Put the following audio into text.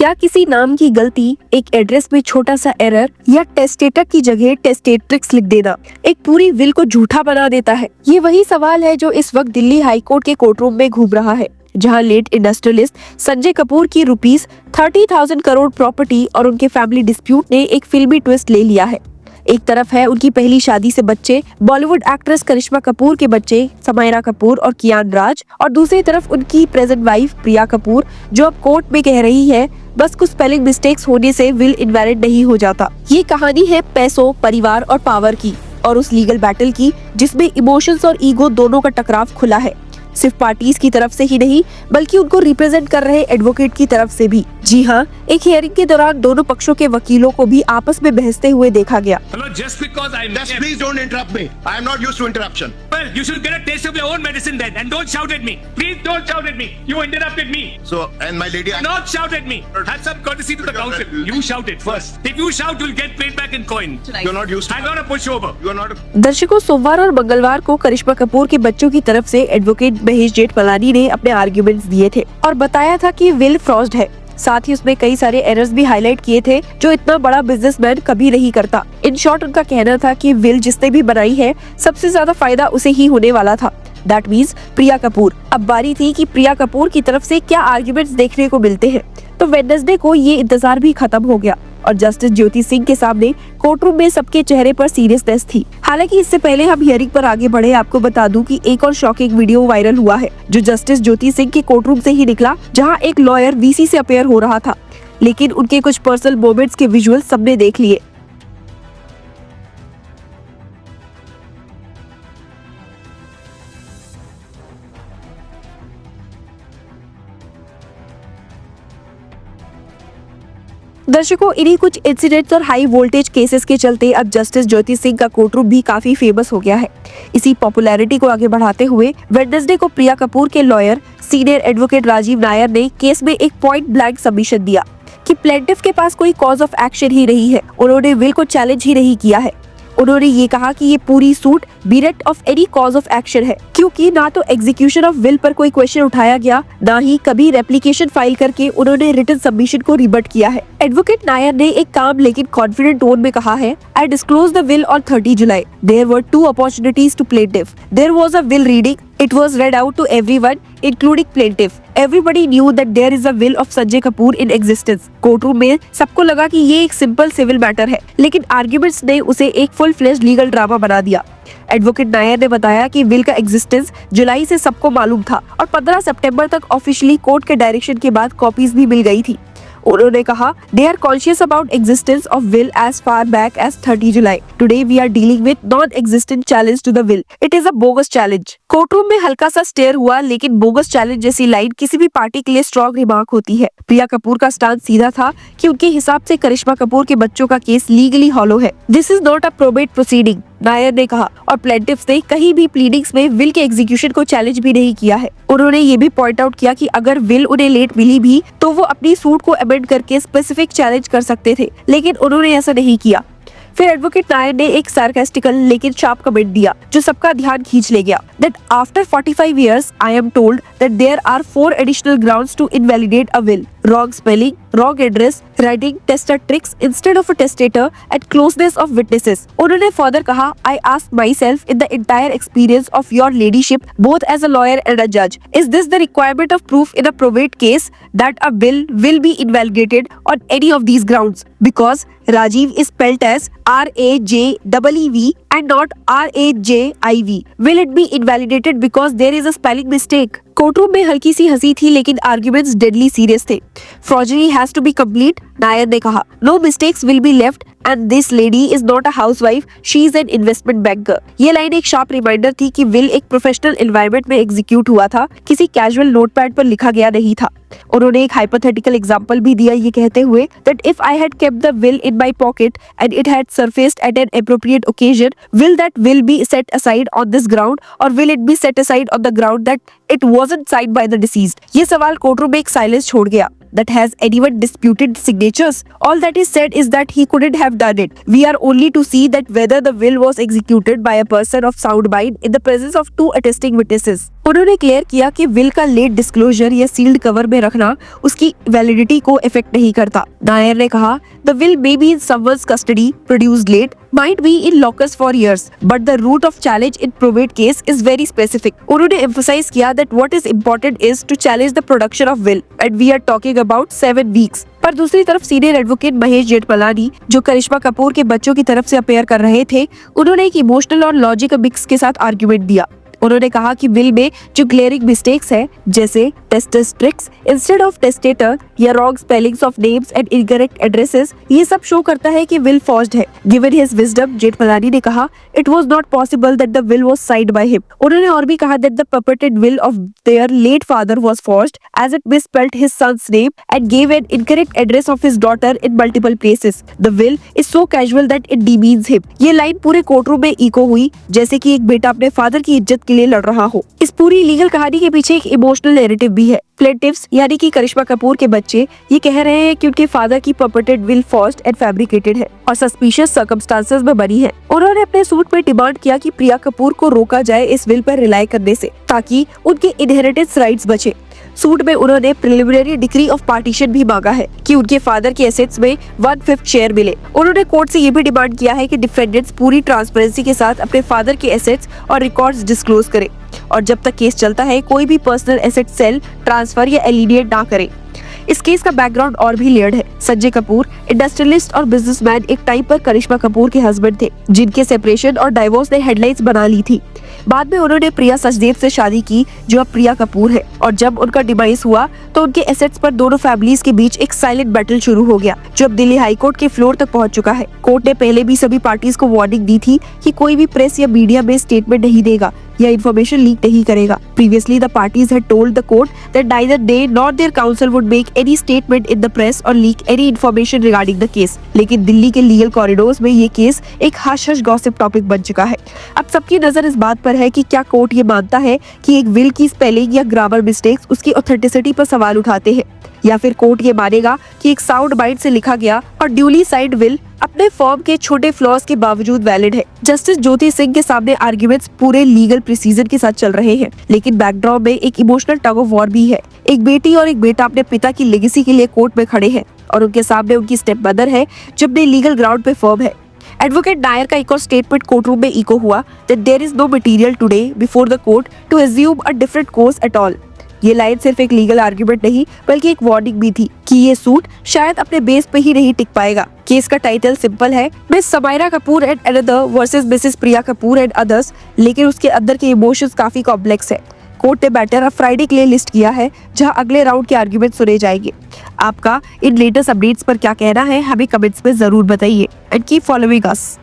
क्या किसी नाम की गलती, एक एड्रेस में छोटा सा एरर या टेस्टेटर की जगह टेस्टेट्रिक्स लिख देना एक पूरी विल को झूठा बना देता है? ये वही सवाल है जो इस वक्त दिल्ली हाई कोर्ट के कोर्टरूम में घूम रहा है, जहां लेट इंडस्ट्रियलिस्ट संजय कपूर की ₹30,000 करोड़ प्रॉपर्टी और उनके फैमिली डिस्प्यूट ने एक फिल्मी ट्विस्ट ले लिया है। एक तरफ है उनकी पहली शादी से बच्चे बॉलीवुड एक्ट्रेस करिश्मा कपूर के बच्चे समायरा कपूर और कियान राज, और दूसरी तरफ उनकी प्रेजेंट वाइफ प्रिया कपूर, जो अब कोर्ट में कह रही है बस कुछ स्पेलिंग मिस्टेक्स होने से विल इनवैलिड नहीं हो जाता। ये कहानी है पैसों, परिवार और पावर की, और उस लीगल बैटल की जिसमें इमोशंस और ईगो दोनों का टकराव खुला है, सिर्फ पार्टीज की तरफ से ही नहीं बल्कि उनको रिप्रेजेंट कर रहे एडवोकेट की तरफ से भी। जी हाँ, एक हियरिंग के दौरान दोनों पक्षों के वकीलों को भी आपस में बहसते हुए देखा गया। Just because I Just please don't interrupt me. I am not used to interruption. Well, you should get a taste of your own medicine then, and don't shout at me. Please don't shout at me. You interrupted me. So, and my lady, Not shout at me. Have some courtesy to the council. You shout it first. If you shout, you'll get paid back in coin. you're not used to. I'm gonna push over. You're not. दर्शकों, सोमवार और मंगलवार को करिश्मा कपूर के बच्चों की तरफ से एडवोकेट महेश जेठमलानी ने अपने आर्ग्यूमेंट्स दिए थे और बताया था कि विल फ्रॉस्ड है। साथ ही उसमें कई सारे एरर्स भी हाईलाइट किए थे जो इतना बड़ा बिजनेसमैन कभी नहीं करता। इन शॉर्ट उनका कहना था कि विल जिसने भी बनाई है सबसे ज्यादा फायदा उसे ही होने वाला था, दैट मीन्स प्रिया कपूर। अब बारी थी कि प्रिया कपूर की तरफ से क्या आर्ग्यूमेंट्स देखने को मिलते हैं। तो वेडनेसडे को ये इंतजार भी खत्म हो गया और जस्टिस ज्योति सिंह के सामने कोर्टरूम में सबके चेहरे पर सीरियसनेस थी। हालांकि इससे पहले हम हियरिंग पर आगे बढ़े, आपको बता दूं कि एक और शॉकिंग वीडियो वायरल हुआ है जो जस्टिस ज्योति सिंह के कोर्टरूम से ही निकला, जहां एक लॉयर वीसी से अपेयर हो रहा था, लेकिन उनके कुछ पर्सनल मोमेंट्स के विजुअल सबने देख लिए। दर्शकों, इन्हीं कुछ इंसिडेंट्स और हाई वोल्टेज केसेस के चलते अब जस्टिस ज्योति सिंह का कोर्टरूम भी काफी फेमस हो गया है। इसी पॉपुलैरिटी को आगे बढ़ाते हुए वेडनेसडे को प्रिया कपूर के lawyer senior advocate Rajiv Nair ने केस में एक पॉइंट ब्लैंक सबमिशन दिया कि प्लेंटिफ के पास कोई कॉज ऑफ एक्शन ही नहीं है, उन्होंने विल को चैलेंज ही नहीं किया है। उन्होंने ये कहा कि ये पूरी suit बिरेट of any cause of action है, क्योंकि ना तो एग्जीक्यूशन ऑफ विल पर कोई क्वेश्चन उठाया गया, ना ही कभी रेप्लिकेशन फाइल करके उन्होंने रिटन सबमिशन को रिबट किया है। एडवोकेट नायर ने एक काम लेकिन कॉन्फिडेंट टोन में कहा है, I disclose the will on 30 July. There were 2 opportunities to plaintiff. There was a will reading. It was read out to everyone, including plaintiff. Everybody knew that there is a will of Sanjay Kapoor in existence. Courtroom में सबको लगा कि ये एक simple civil matter है, लेकिन arguments ने उसे एक फुल फ्लेज्ड लीगल ड्रामा बना दिया। एडवोकेट नायर ने बताया कि विल का एग्जिस्टेंस जुलाई से सबको मालूम था और 15 सितंबर तक ऑफिशियली कोर्ट के डायरेक्शन के बाद कॉपीज भी मिल गई थी। उन्होंने कहा, they are conscious about existence of will as far back as 30 July. Today we are dealing with non-existent challenge to the will. It is a bogus challenge. Courtroom में हल्का सा स्टेयर हुआ, लेकिन बोगस चैलेंज जैसी line किसी भी party के लिए स्ट्रॉन्ग रिमार्क होती है। प्रिया कपूर का स्टांस सीधा था कि उनके हिसाब से करिश्मा कपूर के बच्चों का केस लीगली हॉलो है। This is not a probate proceeding, Nair ने कहा, और प्लेंटिफ्स ने कहीं भी प्लीडिंग्स में विल के एग्जीक्यूशन को चैलेंज भी नहीं किया है। उन्होंने ये भी पॉइंट आउट किया कि अगर विल उन्हें लेट मिली भी तो वो अपनी सूट को अमेंड करके स्पेसिफिक चैलेंज कर सकते थे, लेकिन उन्होंने ऐसा नहीं किया। फिर एडवोकेट नायर ने एक सार्कास्टिकल लेकिन शार्प कमेंट दिया जो सबका ध्यान खींच ले गया, that after 45 years I am told that there are 4 additional grounds to invalidate a will: wrong spelling, wrong address, writing testatrix instead of a testator, and closeness of witnesses. उन्होंने further कहा, I ask myself in the entire experience of your ladyship, both as a lawyer and a judge, is this the requirement of proof in a probate case that a will be invalidated on any of these grounds? Because Rajiv is spelled as RAJEEV and not RAJIV. Will it be invalidated because there is a spelling mistake? Courtroom में हल्की सी हंसी थी, लेकिन arguments deadly serious थे। Forgery has to be complete, Nair ने कहा। No mistakes will be left and this lady is not a housewife, she is an investment banker. ये line एक शार्प रिमाइंडर थी कि विल एक प्रोफेशनल एनवायरनमेंट में execute हुआ था, किसी कैजुअल नोटपैड पर लिखा गया नहीं था। उन्होंने एक हाइपोथेटिकल एग्जांपल भी दिया, ये कहते हुए that if I had kept the will in my pocket and it had surfaced at an appropriate occasion, will that will be set aside on this ground or will it be set aside on the ground that it wasn't signed by the deceased? ये सवाल courtroom में एक silence छोड़ गया। That has anyone disputed signatures? All that is said is that he couldn't have done it. We are only to see that whether the will was executed by a person of sound mind in the presence of 2 attesting witnesses. उन्होंने clear किया कि will का late disclosure या sealed cover में रखना उसकी validity को effect नहीं करता। नायर ने कहा, the will may be in someone's custody, produced late, might be in locus for years, but the root of challenge in probate case is very specific. उन्होंने emphasize किया that what is important is to challenge the production of will, and we are talking about 7 weeks. पर दूसरी तरफ senior advocate Mahesh Jethmalani, जो करिश्मा कपूर के बच्चों की तरफ से अपेयर कर रहे थे, उन्होंने एक इमोशनल और लॉजिक मिक्स के साथ आर्ग्यूमेंट दिया। उन्होंने कहा कि विल में जो ग्लेरिंग मिस्टेक्स है, जैसे testatrix instead of testator या wrong spellings of names and incorrect addresses, ये सब शो करता है कि विल फॉर्ज्ड है। गिवन हिज विजडम, जेठमलानी ने कहा, it was not possible that the will was signed by him. उन्होंने और भी कहा that the purported will of their late father was forged as it misspelled his sons name and gave an incorrect address of his daughter in multiple places. The will is so casual that it demeans him. ये line पूरे courtroom में echo हुई, जैसे कि एक बेटा अपने father की इज्जत के लिए लड़ रहा हो। इस पूरी लीगल कहानी के पीछे एक इमोशनल नैरेटिव भी है। प्लेंटिफ्स यानी कि करिश्मा कपूर के बच्चे ये कह रहे हैं कि उनके फादर की पर्पटेड विल फॉर्ज्ड एंड फैब्रिकेटेड है और सस्पिशियस सर्कमस्टांसेस में बनी है। उन्होंने अपने सूट में डिमांड किया कि प्रिया कपूर को रोका जाए इस विल पर रिलाई करने से, ताकि उनके इनहेरिटेंस राइट्स बचे। सूट में उन्होंने प्रिलिमिनरी डिक्री ऑफ पार्टीशन भी मांगा है कि उनके फादर के एसेट्स में 1/5 शेयर मिले। उन्होंने कोर्ट से ये भी डिमांड किया है कि डिफेंडेंट्स पूरी ट्रांसपेरेंसी के साथ अपने फादर के एसेट्स और रिकॉर्ड्स डिस्क्लोज करें और जब तक केस चलता है कोई भी पर्सनल एसेट सेल, ट्रांसफर या एलिनिएट ना करें। इस केस का बैकग्राउंड और भी लेयर्ड है। संजय कपूर इंडस्ट्रियलिस्ट और बिजनेसमैन एक टाइम पर करिश्मा कपूर के हस्बैंड थे, जिनके सेपरेशन और डाइवोर्स ने हेडलाइंस बना ली थी। बाद में उन्होंने प्रिया सचदेव से शादी की, जो अब प्रिया कपूर है, और जब उनका डिवाइस हुआ तो उनके एसेट्स पर दोनों फैमिलीज के बीच एक साइलेंट बैटल शुरू हो गया, जो अब दिल्ली हाई कोर्ट के फ्लोर तक पहुंच चुका है। कोर्ट ने पहले भी सभी पार्टीज को वार्निंग दी थी कि कोई भी प्रेस या मीडिया में स्टेटमेंट नहीं देगा या इन्फॉर्मेशन लीक नहीं करेगा। Previously, the parties had told the court that neither they nor their counsel would make any statement in the press or leak any information regarding the case. लेकिन दिल्ली के legal corridors में ये case एक hush-hush gossip topic बन चुका है। अब सबकी नजर इस बात पर है कि क्या कोर्ट ये मानता है कि एक विल की स्पेलिंग या ग्रामर मिस्टेक्स उसकी ऑथेंटिसिटी पर सवाल उठाते हैं, या फिर कोर्ट ये मानेगा कि एक साउंड बाइट से लिखा गया और ड्यूली साइंड विल अपने फॉर्म के छोटे फ्लॉज के बावजूद वैलिड है। जस्टिस ज्योति सिंह के सामने आर्ग्यूमेंट्स पूरे लीगल प्रिसीजन के साथ चल रहे हैं, लेकिन बैकड्रॉप में एक इमोशनल टग ऑफ वॉर भी है। एक बेटी और एक बेटा अपने पिता की लेगेसी के लिए कोर्ट में खड़े हैं और उनके सामने उनकी स्टेप मदर है जो अपने लीगल ग्राउंड पे फर्म है। एडवोकेट नायर का एक और स्टेटमेंट कोर्टरूम में इको हुआ that there is no material today before the court to assume a different course at all. ये लाइन सिर्फ एक लीगल आर्ग्यूमेंट नहीं बल्कि एक वार्निंग भी थी कि ये सूट शायद अपने बेस पे ही नहीं टिक पाएगा। केस का टाइटल सिंपल है, miss Samaira Kapoor and another versus Mrs Priya Kapoor and others, लेकिन उसके अंदर के इमोशंस काफी कॉम्प्लेक्स है। कोर्ट ने मैटर अब फ्राइडे के लिए लिस्ट किया है, जहां अगले राउंड के आर्ग्यूमेंट सुने जाएंगे। आपका इन लेटेस्ट अपडेट्स पर क्या कहना है, हमें कमेंट्स में जरूर बताइए एंड कीप फॉलोइंग अस।